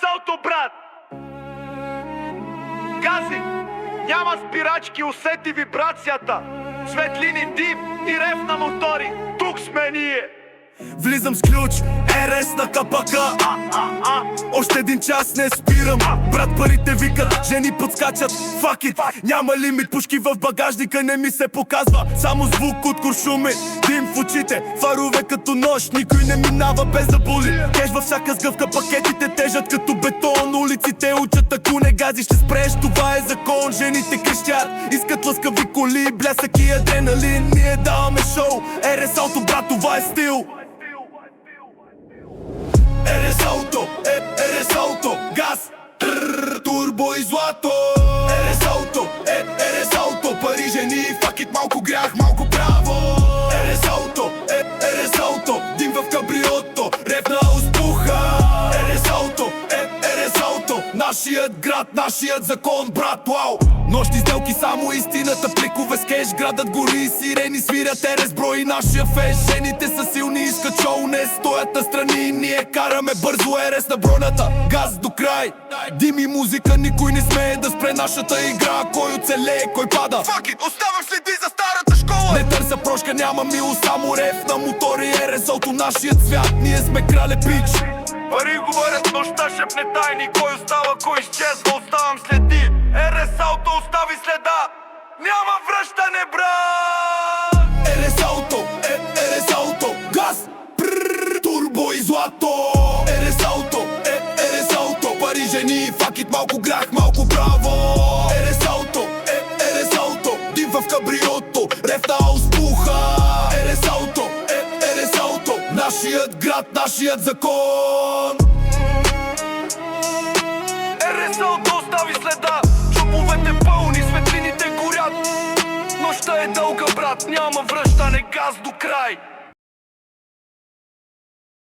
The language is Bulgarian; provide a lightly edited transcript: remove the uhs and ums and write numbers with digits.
Салто, брат! Гази! Няма спирачки, усети вибрацията. Светлини, дим и рев на мотори. Тук сме ние! Влизам с ключ, РС на капака. Още един час не спирам. Брат, парите викат, жени подскачат. Fuck it, няма лимит, пушки в багажника не ми се показва. Само звук от куршуми, дим в очите, фарове като нощ. Никой не минава без да боли. Кеш във всяка сгъвка, пакетите тежат като бетон. Улиците учат, ако не гази ще спреш, това е закон. Жените крещят, искат лъскави коли, блясък и адреналин. Ние даваме шоу, РС Ауто, брат, това е стил. РС Ауто, РС Ауто, газ, турбо и злато. РС Ауто, РС Ауто, пари, жени, fuck it, малко грях, малко право. РС Ауто, РС Ауто, дим в кабриото, реп на успуха. РС Ауто, РС Ауто, нашият град, нашият закон, брат, вау. Нощни сделки, само истината, пликове с кеш. Градът гори, сирени свирят, РС брои нашия феш. Жените са силни, искат шоу, не стоят настрани. Ние караме бързо, РС на бронята, газ до край. Дим и музика, никой не смее да спре нашата игра. Кой оцелее, кой пада, fuck it, оставам следи за старата школа. Не търся прошка, няма милост, само рев на мотори. РС Ауто, нашият свят, ние сме крале пич. Пари говорят, нощта шепне тайни. Кой остава, кой изчезва, оставам следи. РС Ауто остави следа, няма връщане, брат! РС Ауто, РС Ауто, газ, турбо и злато. РС Ауто, РС Ауто, пари, жени, fuck it, малко грях, малко браво. РС Ауто, РС Ауто, дим в кабриото, рев на успуха. РС Ауто, РС Ауто, нашият град, нашият закон. РС Ауто остави следа, чуповете пълни, светлините горят. Нощта е дълга, брат, няма връщане, газ до край.